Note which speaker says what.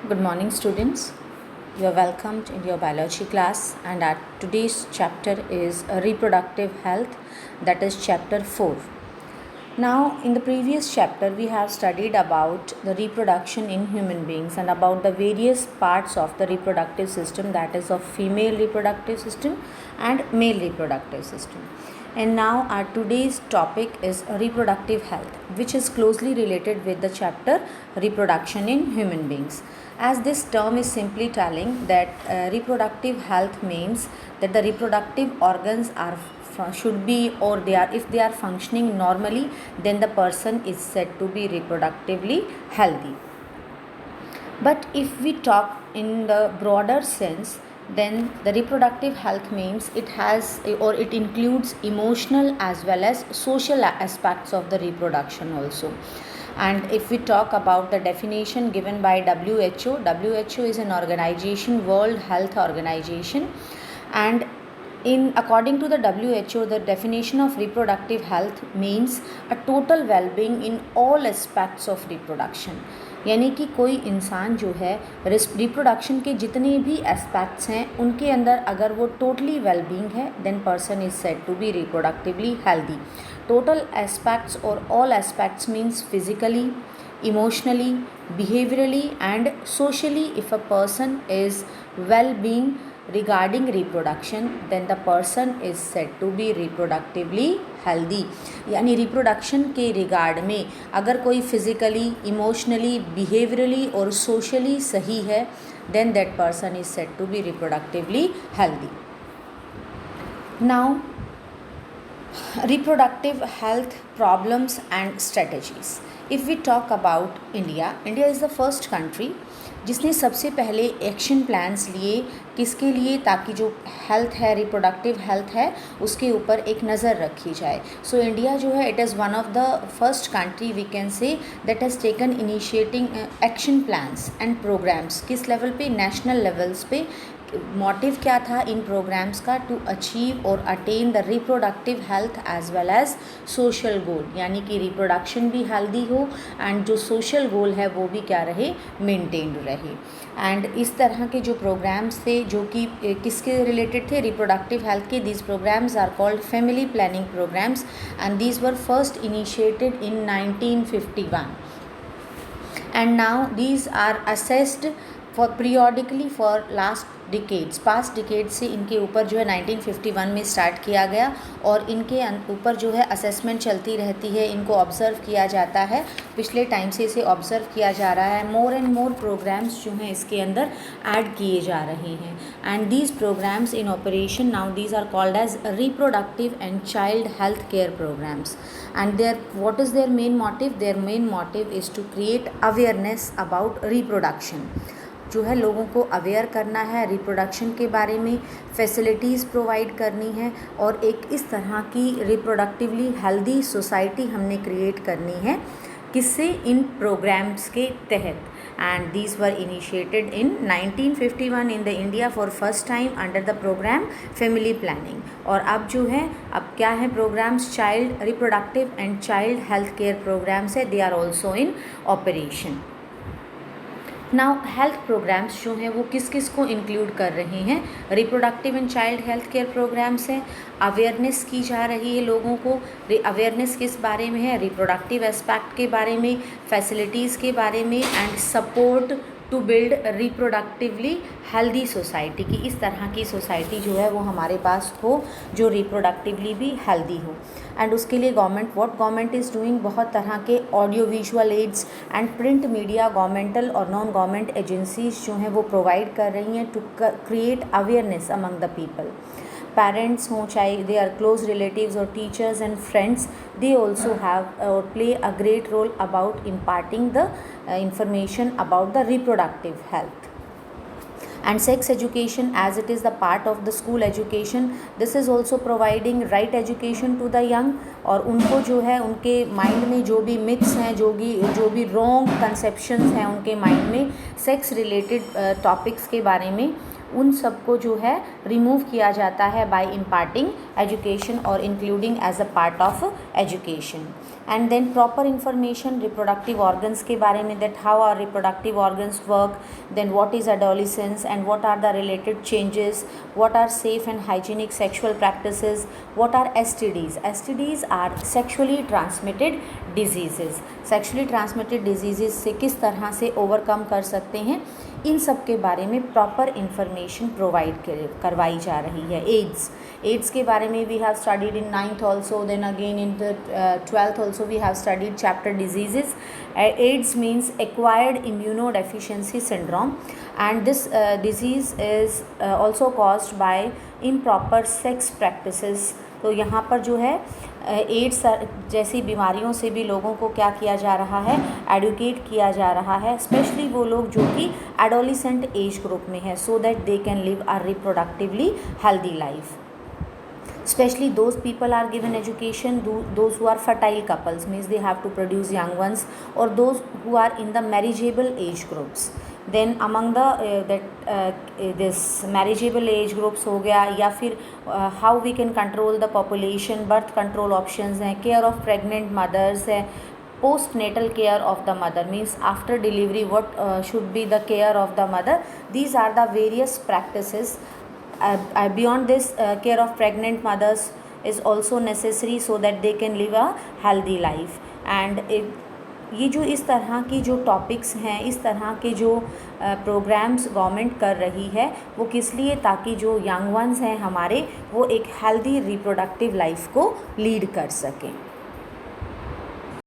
Speaker 1: Good morning, students. You are welcomed in your biology class, and our today's chapter is reproductive health, that is chapter 4. Now, in the previous chapter, we have studied about the reproduction in human beings and about the various parts of the reproductive system, that is of female reproductive system and male reproductive system. And now our today's topic is reproductive health, which is closely related with the chapter reproduction in human beings. As this term is simply telling that reproductive health means that the reproductive organs are should be, or they are, if they are functioning normally, then the person is said to be reproductively healthy. But if we talk in the broader sense, then the reproductive health means it has, or it includes emotional as well as social aspects of the reproduction also. And if we talk about the definition given by WHO is an organization, World Health Organization, and according to the WHO, the definition of reproductive health means a total well-being in all aspects of reproduction. यानी कि कोई इंसान जो है reproduction के जितने भी aspects हैं उनके अंदर अगर वो टोटली वेलबींग है, then person is said to be reproductively healthy. Total aspects और all aspects means physically, emotionally, behaviorally and socially. If a person is well-being regarding reproduction, then the person is said to be reproductively healthy. यानी reproduction के regard में अगर कोई physically, emotionally, behaviourally और socially सही है, then that person is said to be reproductively healthy. Now, reproductive health problems and strategies. If we talk about India is the first country जिसने सबसे पहले एक्शन प्लान्स लिए, किसके लिए, ताकि जो हेल्थ है, रिप्रोडक्टिव हेल्थ है, उसके ऊपर एक नज़र रखी जाए. सो इंडिया जो है, it is one of the first country we can say that has taken initiating action plans and programs. किस लेवल पे? नेशनल लेवल्स पे. मोटिव क्या था इन प्रोग्राम्स का? टू अचीव और attain the reproductive health as well as social goal, यानी कि रिप्रोडक्शन भी हेल्दी हो एंड जो सोशल गोल है वो भी क्या रहे, मेंटेन्ड रहे. एंड इस तरह के जो प्रोग्राम्स थे जो कि किसके रिलेटेड थे? रिप्रोडक्टिव हेल्थ के. These programs are called family planning programs and these were first initiated in 1951 and now these are assessed for periodically for last decades, past decade से इनके ऊपर जो है 1951 में स्टार्ट किया गया और इनके ऊपर जो है असेसमेंट चलती रहती है. इनको ऑब्ज़र्व किया जाता है, पिछले टाइम से इसे ऑब्ज़र्व किया जा रहा है. मोर एंड मोर प्रोग्राम्स जो हैं इसके अंदर ऐड किए जा रहे हैं. And these programs in operation now, these are called as reproductive and child health care programs. And their what is their main motive? Their main motive is to create awareness about reproduction. जो है लोगों को aware करना है reproduction के बारे में, facilities provide करनी है और एक इस तरह की रिप्रोडक्टिवली हेल्दी सोसाइटी हमने क्रिएट करनी है. किससे? इन प्रोग्राम्स के तहत. And these were initiated in 1951 in the India for first time under the programme family planning. और अब जो है, अब क्या है programmes? Child reproductive and child health care programmes है. They are also in operation. Now health programmes जो हैं वो किस किस को इंक्लूड कर रहे हैं? Reproductive and child health care programs हैं. अवेयरनेस की जा रही है लोगों को. अवेयरनेस किस बारे में है? रिप्रोडक्टिव एस्पेक्ट के बारे में, फैसिलिटीज़ के बारे में and support to build reproductively healthy society की. इस तरह की सोसाइटी जो है वो हमारे पास हो जो रिप्रोडक्टिवली भी हेल्दी हो. एंड उसके लिए गवर्नमेंट इज़ डूइंग बहुत तरह के audio visual aids and print media, governmental और नॉन गवर्नमेंट एजेंसीज जो हैं वो प्रोवाइड कर रही हैं to create awareness among the people. Parents हों, चाहे दे आर क्लोज रिलेटिव्स और teachers and friends, they also have or play a great role about imparting the information about the reproductive health. And sex education, as it is the part of the school education, this is also providing right education to the young. और उनको जो है उनके mind में जो भी myths हैं, जो भी रॉन्ग कंसेप्शंस हैं उनके माइंड में सेक्स रिलेटेड टॉपिक्स के बारे में उन सबको जो है रिमूव किया जाता है बाय इम्पार्टिंग एजुकेशन और including as a part of education. And then proper information reproductive organs के बारे में, that how are reproductive organs work, then what is adolescence and what are the related changes, what are safe and hygienic sexual practices, what are STDs. STDs are sexually transmitted diseases. Sexually transmitted diseases से किस तरह से overcome कर सकते हैं, इन सब के बारे में प्रॉपर इंफॉर्मेशन प्रोवाइड करवाई जा रही है. एड्स के बारे में we have studied in 9th also, then again in the 12th also we have studied chapter diseases. AIDS means acquired immunodeficiency syndrome, and this disease is also caused by improper sex practices. तो यहाँ पर जो है ads जैसी बीमारियों से भी लोगों को क्या किया जा रहा है, एडुकेट किया जा रहा है, स्पेशली वो लोग जो कि एडोलिसेंट एज ग्रुप में है, so that they can live a reproductively healthy life. Especially those people are given education, those who are fertile couples, means they have to produce young ones, or those who are in the marriageable age groups. Then among the this marriageable age groups हो गया, या फिर how we can control the population, birth control options हैं, care of pregnant mothers है, postnatal care of the mother, means after delivery what should be the care of the mother. These are the various practices. Beyond this, care of pregnant mothers is also necessary so that they can live a healthy life. And ये जो इस तरह की जो topics हैं, इस तरह के जो प्रोग्राम्स गवर्नमेंट कर रही है, वो किस लिए, ताकि जो यंग वंस हैं हमारे, वो एक हेल्दी रिप्रोडक्टिव लाइफ को लीड कर सकें.